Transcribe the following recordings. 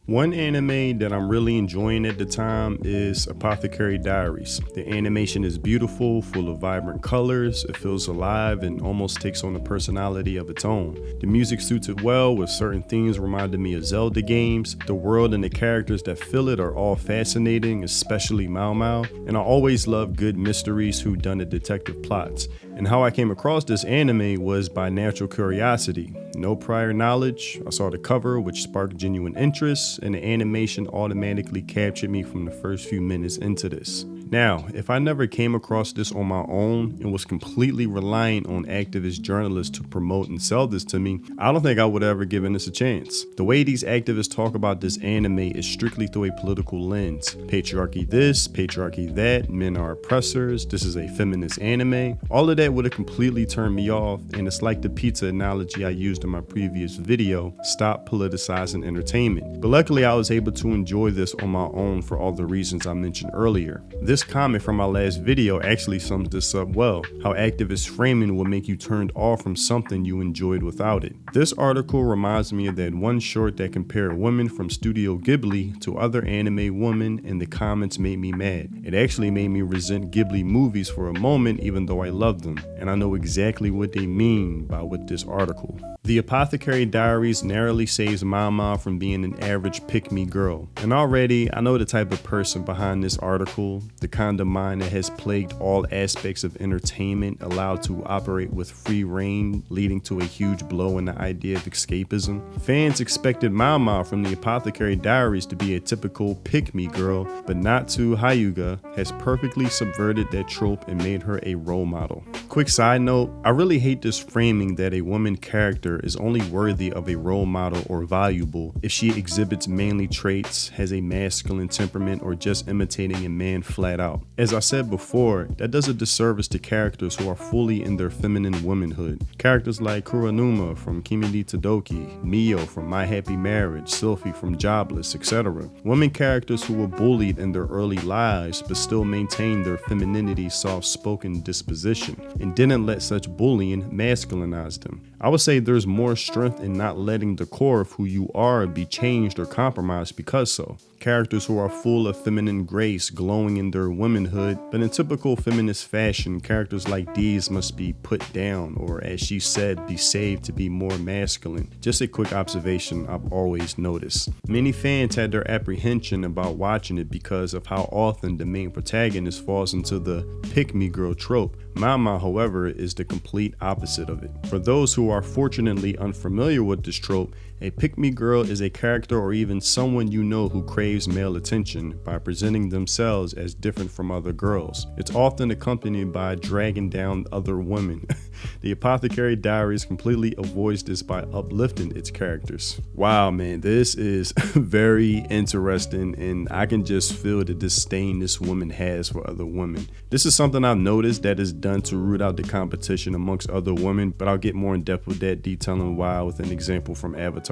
One anime that I'm really enjoying at the time is Apothecary Diaries. The animation is beautiful, full of vibrant colors, it feels alive and almost takes on a personality of its own. The music suits it well, with certain themes reminding me of Zelda games. The world and the characters that fill it are all fascinating, especially Mao Mao, and I always love good mysteries, whodunit detective plots. And how I came across this anime was by natural curiosity. No prior knowledge, I saw the cover which sparked genuine interest, and the animation automatically captured me from the first few minutes into this. Now, if I never came across this on my own and was completely reliant on activist journalists to promote and sell this to me, I don't think I would have ever given this a chance. The way these activists talk about this anime is strictly through a political lens. Patriarchy this, patriarchy that, men are oppressors, this is a feminist anime. All of that would have completely turned me off, and it's like the pizza analogy I used in my previous video, stop politicizing entertainment. But luckily I was able to enjoy this on my own for all the reasons I mentioned earlier. This comment from my last video actually sums this up well, how activist framing will make you turned off from something you enjoyed without it. This article reminds me of that one short that compared women from Studio Ghibli to other anime women, and the comments made me mad. It actually made me resent Ghibli movies for a moment, even though I love them, and I know exactly what they mean by with this article. The Apothecary Diaries narrowly saves Mama from being an average pick-me girl. And already, I know the type of person behind this article, the kind of mind that has plagued all aspects of entertainment, allowed to operate with free reign, leading to a huge blow in the idea of escapism. Fans expected Mama from the Apothecary Diaries to be a typical pick-me girl, but Natsu Hyuga has perfectly subverted that trope and made her a role model. Quick side note, I really hate this framing that a woman character is only worthy of a role model or valuable if she exhibits manly traits, has a masculine temperament, or just imitating a man flat out. As I said before, that does a disservice to characters who are fully in their feminine womanhood. Characters like Kuronuma from Kimi Todoki, Mio from My Happy Marriage, Sylphie from Jobless, etc. Women characters who were bullied in their early lives but still maintained their femininity, soft-spoken disposition, and didn't let such bullying masculinize them. I would say there's more strength in not letting the core of who you are be changed or compromised because so. Characters who are full of feminine grace, glowing in their womanhood, but in typical feminist fashion, characters like these must be put down, or as she said, be saved to be more masculine. Just a quick observation I've always noticed. Many fans had their apprehension about watching it because of how often the main protagonist falls into the pick-me girl trope. Mama, however, is the complete opposite of it. For those who are fortunately unfamiliar with this trope, a pick-me girl is a character or even someone you know who craves male attention by presenting themselves as different from other girls. It's often accompanied by dragging down other women. The Apothecary Diaries completely avoids this by uplifting its characters. Wow, man, this is very interesting, and I can just feel the disdain this woman has for other women. This is something I've noticed that is done to root out the competition amongst other women, but I'll get more in depth with that, detailing why with an example from Avatar.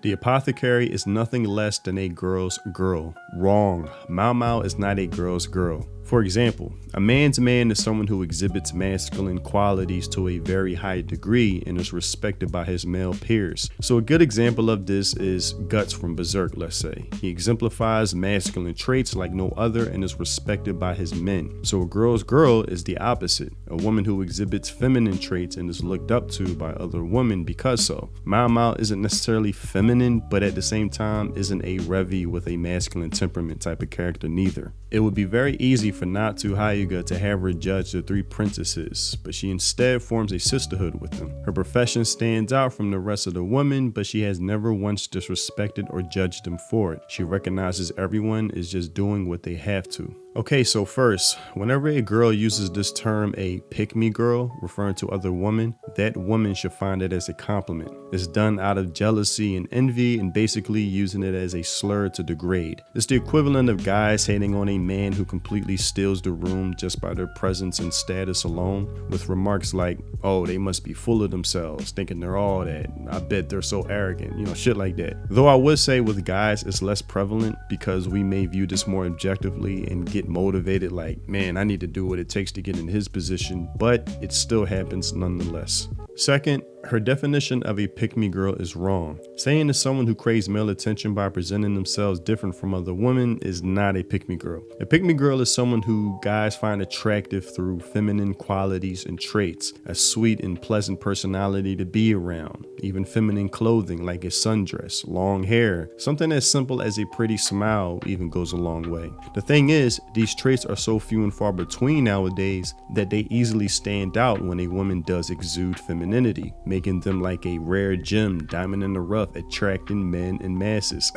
The Apothecary is nothing less than a girl's girl. Wrong. Mao Mao is not a girl's girl. For example, a man's man is someone who exhibits masculine qualities to a very high degree and is respected by his male peers. So a good example of this is Guts from Berserk, let's say. He exemplifies masculine traits like no other and is respected by his men. So a girl's girl is the opposite, a woman who exhibits feminine traits and is looked up to by other women because so. Mao Mao isn't necessarily feminine, but at the same time isn't a Revi with a masculine temperament type of character neither. It would be very easy for Natsu Hyuga to have her judge the three princesses, but she instead forms a sisterhood with them. Her profession stands out from the rest of the women, but she has never once disrespected or judged them for it. She recognizes everyone is just doing what they have to. Okay, so first, whenever a girl uses this term, a pick-me girl, referring to other women, that woman should find it as a compliment. It's done out of jealousy and envy and basically using it as a slur to degrade. It's the equivalent of guys hating on a man who completely steals the room just by their presence and status alone, with remarks like, oh, they must be full of themselves, thinking they're all that. I bet they're so arrogant, shit like that. Though I would say with guys, it's less prevalent because we may view this more objectively and get motivated like, man, I need to do what it takes to get in his position, but it still happens nonetheless. Second, her definition of a pick-me girl is wrong. Saying to someone who craves male attention by presenting themselves different from other women is not a pick-me girl. A pick-me girl is someone who guys find attractive through feminine qualities and traits, a sweet and pleasant personality to be around, even feminine clothing like a sundress, long hair. Something as simple as a pretty smile even goes a long way. The thing is, these traits are so few and far between nowadays that they easily stand out when a woman does exude femininity, making them like a rare gem, diamond in the rough, attracting men in masses.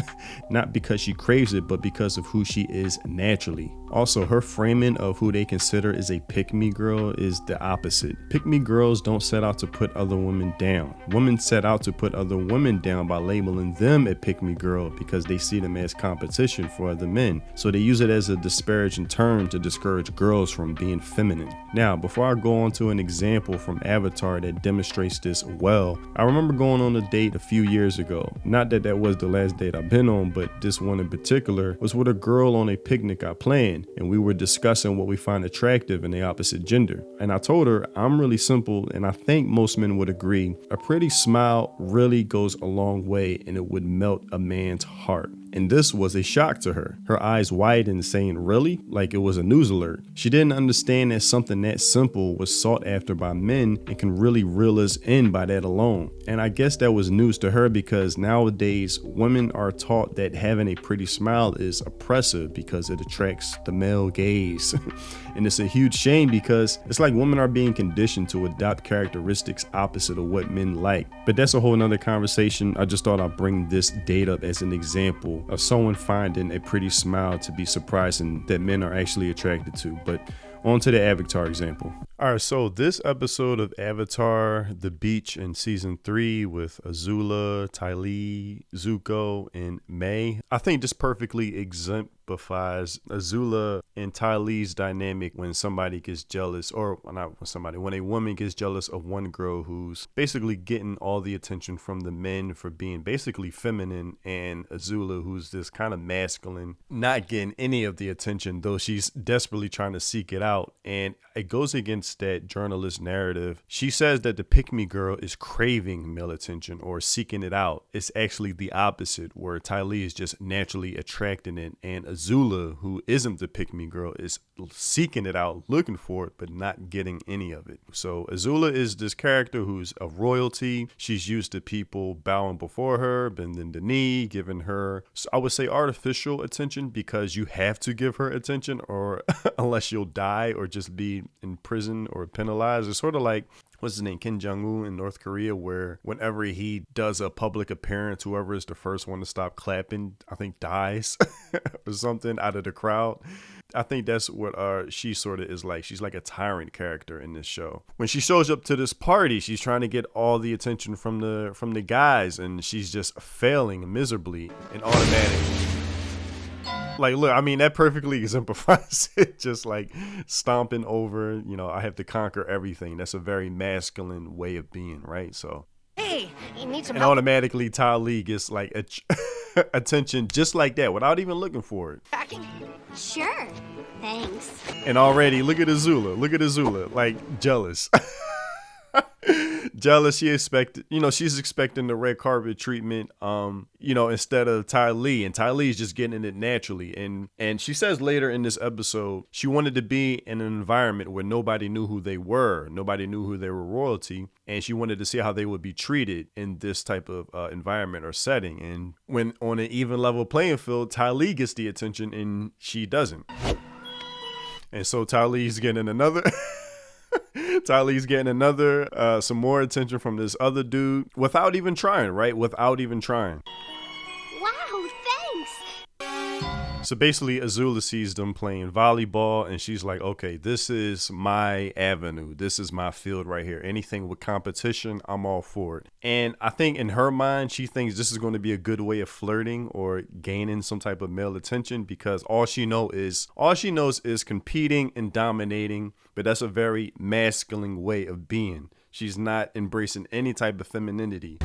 Not because she craves it, but because of who she is naturally. Also, her framing of who they consider is a pick-me girl is the opposite. Pick-me girls don't set out to put other women down. Women set out to put other women down by labeling them a pick-me girl because they see them as competition for other men. So they use it as a disparaging term to discourage girls from being feminine. Now, before I go on to an example from Avatar that demonstrates this well, I remember going on a date a few years ago. Not that that was the last date I've been on, but this one in particular was with a girl on a picnic I planned, and we were discussing what we find attractive in the opposite gender. And I told her I'm really simple, and I think most men would agree. A pretty smile really goes a long way, and it would melt a man's heart. And this was a shock to her. Her eyes widened, saying, "Really?" Like it was a news alert. She didn't understand that something that simple was sought after by men and can really reel us in by that alone. And I guess that was news to her because nowadays women are taught that having a pretty smile is oppressive because it attracts the male gaze. And it's a huge shame because it's like women are being conditioned to adopt characteristics opposite of what men like. But that's a whole nother conversation. I just thought I'd bring this date up as an example of someone finding a pretty smile to be surprising that men are actually attracted to. But on to the Avatar example. All right, so this episode of Avatar, The Beach in season 3 with Azula, Ty Lee, Zuko, and Mai, I think this perfectly exemplifies Azula and Ty Lee's dynamic when somebody gets jealous, or not when somebody, when a woman gets jealous of one girl who's basically getting all the attention from the men for being basically feminine, and Azula, who's this kind of masculine, not getting any of the attention, though she's desperately trying to seek it out. And it goes against that journalist narrative. She says that the pick-me girl is craving male attention or seeking it out. It's actually the opposite, where Ty Lee is just naturally attracting it, and Azula, who isn't the pick-me girl, is seeking it out, looking for it, but not getting any of it. So Azula is this character who's a royalty. She's used to people bowing before her, bending the knee, giving her, I would say, artificial attention, because you have to give her attention, or unless you'll die or just be in prison or penalized. It's sort of like, what's his name, Kim Jong-un in North Korea, where whenever he does a public appearance, whoever is the first one to stop clapping, I think dies or something out of the crowd. I think that's what she sort of is like. She's like a tyrant character in this show. When she shows up to this party, she's trying to get all the attention from the guys, and she's just failing miserably and automatically. Like, look, I mean, that perfectly exemplifies it. Just like stomping over, I have to conquer everything. That's a very masculine way of being, right? So, hey, you need some and help? automatically Ty Lee gets like attention just like that without even looking for it. Packing? Sure. Thanks. And already, look at Azula, like jealous. Jealous. She's expecting the red carpet treatment, instead of Ty Lee, and Ty Lee's just getting it naturally. And she says later in this episode, she wanted to be in an environment where nobody knew who they were, royalty, and she wanted to see how they would be treated in this type of environment or setting. And when on an even level playing field, Ty Lee gets the attention and she doesn't. And so Ty Lee's getting another some more attention from this other dude without even trying, right? Without even trying. Wow, thanks. So basically, Azula sees them playing volleyball, and she's like, okay, this is my avenue. This is my field right here. Anything with competition, I'm all for it. And I think in her mind, she thinks this is going to be a good way of flirting or gaining some type of male attention, because all she knows is competing and dominating. But that's a very masculine way of being. She's not embracing any type of femininity.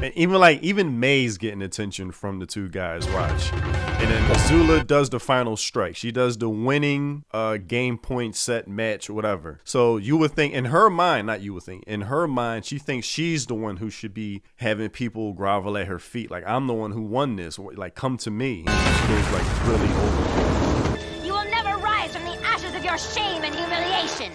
And even May's getting attention from the two guys. Watch. And then Azula does the final strike. She does the winning game point set match, whatever. So you would think in her mind, not you would think, in her mind, she thinks she's the one who should be having people grovel at her feet. Like, I'm the one who won this. Like, come to me. She goes like really over. You will never rise from the ashes of your shame and humiliation.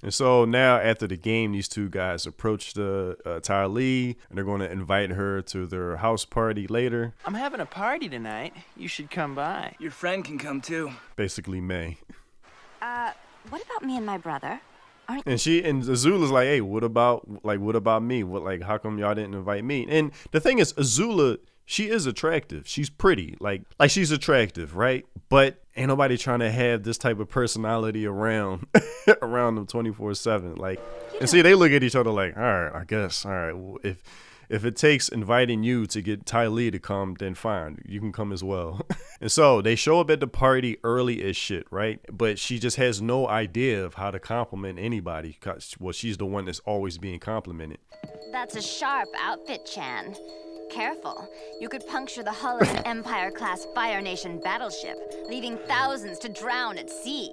And so now after the game, these two guys approach the Ty Lee, and they're going to invite her to their house party later. I'm having a party tonight. You should come by. Your friend can come too. Basically May. What about me and my brother? And Azula's like, hey, what about me? How come y'all didn't invite me? And the thing is, Azula, she is attractive. She's pretty. Like she's attractive, right? But ain't nobody trying to have this type of personality around around them 24/7. Like, and see, they look at each other like, all right, I guess, all right. Well, if it takes inviting you to get Ty Lee to come, then fine, you can come as well. And so they show up at the party early as shit, right? But she just has no idea of how to compliment anybody. Well, she's the one that's always being complimented. That's a sharp outfit, Chan. Careful. You could puncture the hull of an Empire-class Fire Nation battleship, leaving thousands to drown at sea.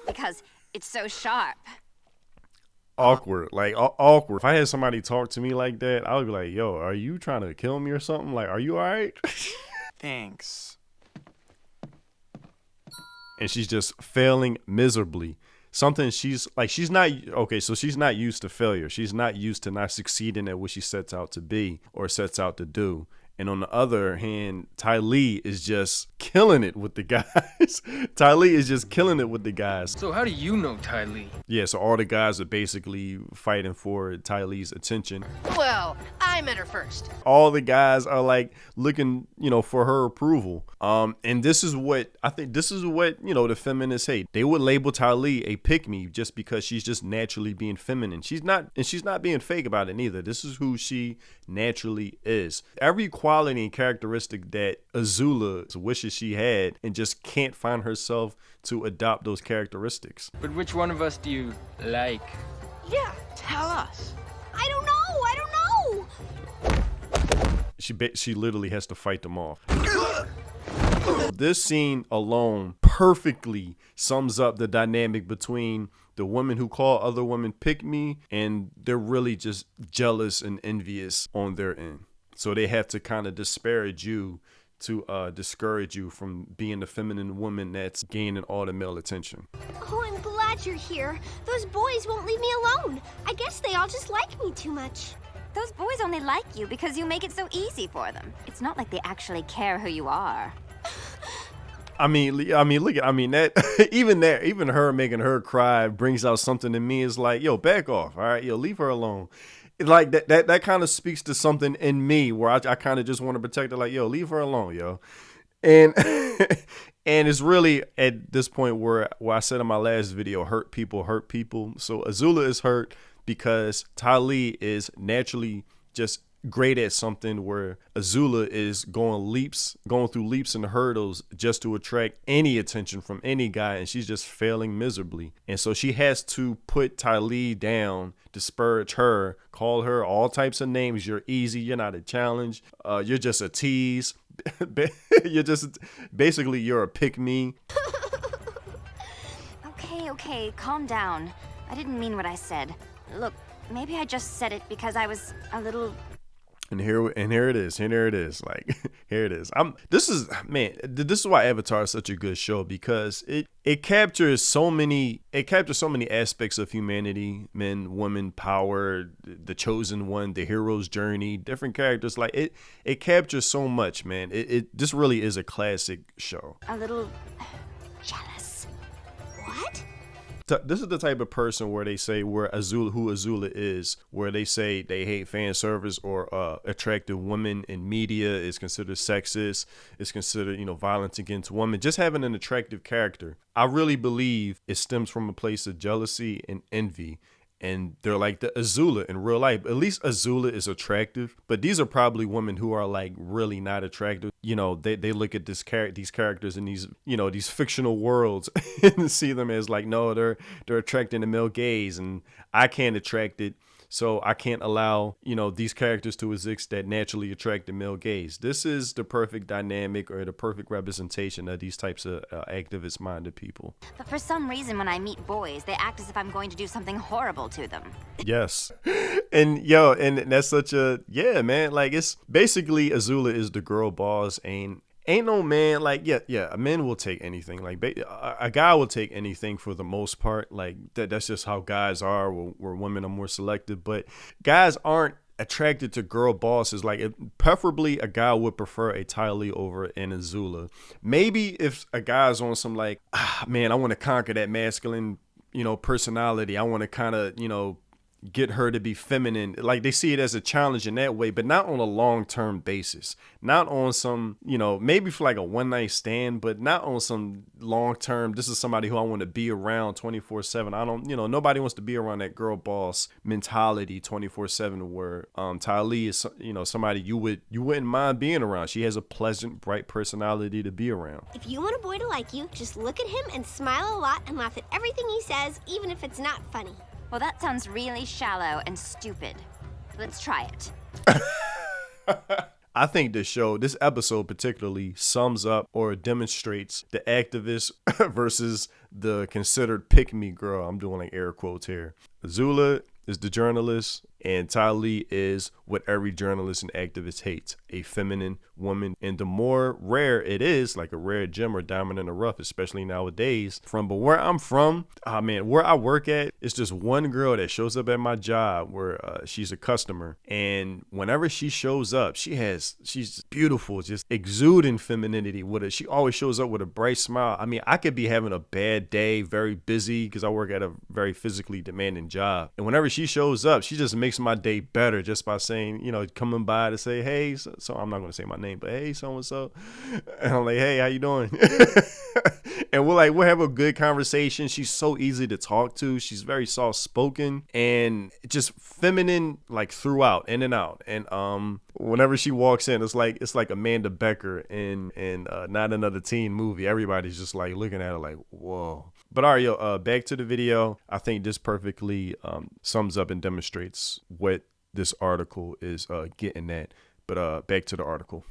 Because it's so sharp. Awkward. Awkward. If I had somebody talk to me like that, I would be like, yo, are you trying to kill me or something? Like, are you all right? Thanks. And she's just failing miserably. Something she's not used to failure. She's not used to not succeeding at what she sets out to be or sets out to do. And on the other hand, Ty Lee is just killing it with the guys. Ty Lee is just killing it with the guys. So how do you know Ty Lee? Yeah, so all the guys are basically fighting for Ty Lee's attention. Well, I met her first. All the guys are like looking, for her approval. And this is what the feminists hate. They would label Ty Lee a pick-me just because she's just naturally being feminine. She's not being fake about it neither. This is who she naturally is. Every quality and characteristic that Azula wishes she had and just can't find herself to adopt those characteristics. But which one of us do you like? Yeah, tell us. I don't know. She literally has to fight them off. This scene alone perfectly sums up the dynamic between the women who call other women pick me, and they're really just jealous and envious on their end. So they have to kind of disparage you to discourage you from being the feminine woman that's gaining all the male attention. Oh, I'm glad you're here. Those boys won't leave me alone. I guess they all just like me too much. Those boys only like you because you make it so easy for them. It's not like they actually care who you are. That even her making her cry brings out something in me. Is like, yo, back off, all right, yo, leave her alone. Like that kind of speaks to something in me where I kind of just want to protect her. Like, yo, leave her alone, yo. And and it's really at this point where I said in my last video, hurt people. So Azula is hurt because Ty Lee is naturally just great at something where Azula is going through leaps and hurdles just to attract any attention from any guy, and she's just failing miserably. And so she has to put Ty Lee down, disparage her, call her all types of names. You're easy, you're not a challenge, you're just a tease. You're a pick-me. Okay, calm down. I didn't mean what I said. Look, maybe I just said it because I was a little... And here it is. Like, here it is. This is why Avatar is such a good show, because it captures so many aspects of humanity: men, women, power, the chosen one, the hero's journey, different characters. Like it captures so much, man. This really is a classic show. A little jealous. What? This is the type of person where they say who Azula is, where they say they hate fan service or attractive women in media is considered sexist, is considered, violence against women. Just having an attractive character, I really believe it stems from a place of jealousy and envy. And they're like the Azula in real life. At least Azula is attractive, but these are probably women who are like really not attractive. They look at these characters in these, these fictional worlds and see them as like, no, they're attracting the male gaze, and I can't attract it. So I can't allow, you know, these characters to exist that naturally attract the male gaze. This is the perfect dynamic or the perfect representation of these types of activist-minded people. But for some reason, when I meet boys, they act as if I'm going to do something horrible to them. Yes. And yo, and that's such a, yeah, man, like it's basically Azula is the girl boss. Ain't no man, like, yeah, a man will take anything. Like, a guy will take anything for the most part. Like, that's just how guys are, where women are more selective. But guys aren't attracted to girl bosses. Like, preferably a guy would prefer a Ty Lee over an Azula. Maybe if a guy's on some, like, man, I want to conquer that masculine, you know, personality. I want to kind of, you know, get her to be feminine. Like, they see it as a challenge in that way, but not on a long-term basis. Not on some, you know, maybe for like a one-night stand, but not on some long-term, this is somebody who I want to be around 24/7. I don't, you know, nobody wants to be around that girl boss mentality 24/7 where Ty Lee is, you know, somebody you wouldn't mind being around. She has a pleasant, bright personality to be around. If you want a boy to like you, just look at him and smile a lot and laugh at everything he says, even if it's not funny. Well, that sounds really shallow and stupid. Let's try it. I think this episode particularly sums up or demonstrates the activist versus the considered pick-me girl. I'm doing like air quotes here. Azula is the journalist, and Ty Lee is what every journalist and activist hates, a feminine woman. And the more rare it is, like a rare gem or diamond in the rough, especially nowadays, but where I'm from, where I work at, it's just one girl that shows up at my job where she's a customer. And whenever she shows up, she's beautiful, just exuding femininity with it. She always shows up with a bright smile. I mean, I could be having a bad day, very busy, because I work at a very physically demanding job. And whenever she shows up, she just makes my day better just by saying, you know, coming by to say, hey, so I'm not going to say my name, but hey, so-and-so. And I'm like, hey, how you doing? And we'll have a good conversation. She's so easy to talk to. She's very soft-spoken and just feminine, like throughout, in and out. And whenever she walks in, it's like Amanda Becker in Not Another Teen Movie. Everybody's just like looking at her like, whoa. But all right, yo, back to the video. I think this perfectly sums up and demonstrates what this article is getting at. But back to the article.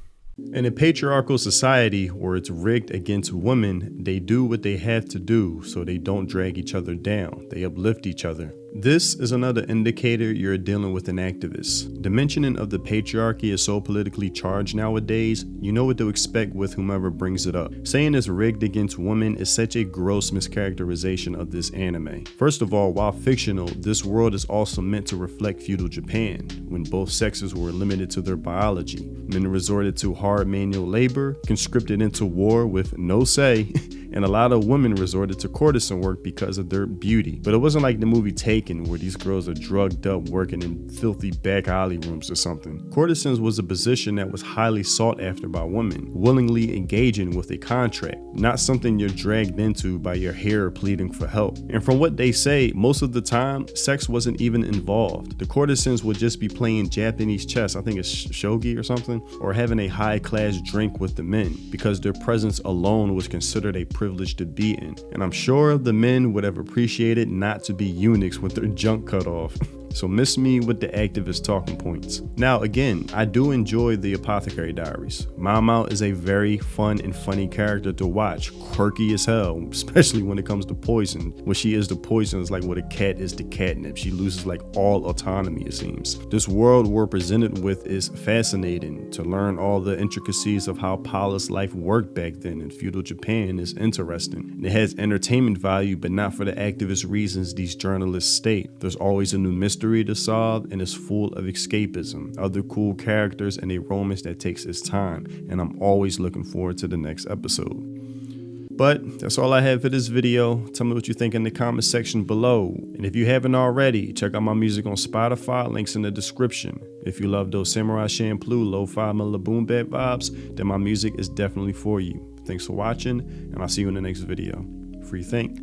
In a patriarchal society where it's rigged against women, they do what they have to do so they don't drag each other down. They uplift each other. This is another indicator you're dealing with an activist. The mentioning of the patriarchy is so politically charged nowadays, you know what to expect with whomever brings it up. Saying it's rigged against women is such a gross mischaracterization of this anime. First of all, while fictional, this world is also meant to reflect feudal Japan, when both sexes were limited to their biology. Men resorted to hard manual labor, conscripted into war with no say, and a lot of women resorted to courtesan work because of their beauty. But it wasn't like the movie Taken, where these girls are drugged up working in filthy back alley rooms or something. Courtesans was a position that was highly sought after by women, willingly engaging with a contract, not something you're dragged into by your hair pleading for help. And from what they say, most of the time, sex wasn't even involved. The courtesans would just be playing Japanese chess, I think it's shogi or something, or having a high-class drink with the men, because their presence alone was considered a privilege to be in. And I'm sure the men would have appreciated not to be eunuchs with their junk cut off. So miss me with the activist talking points. Now again, I do enjoy the Apothecary Diaries. Mao is a very fun and funny character to watch, quirky as hell, especially when it comes to poison. When she is the poison, it's like what a cat is the catnip. She loses like all autonomy, it seems. This world we're presented with is fascinating. To learn all the intricacies of how palace life worked back then in feudal Japan is interesting. It has entertainment value, but not for the activist reasons these journalists state. There's always a new mystery to solve, and is full of escapism, other cool characters, and a romance that takes its time, and I'm always looking forward to the next episode. But that's all I have for this video. Tell me what you think in the comment section below, and if you haven't already, check out my music on Spotify, links in the description. If you love those Samurai Champloo lo-fi boom bap vibes, then my music is definitely for you. Thanks for watching, and I'll see you in the next video. Free think.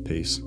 Peace.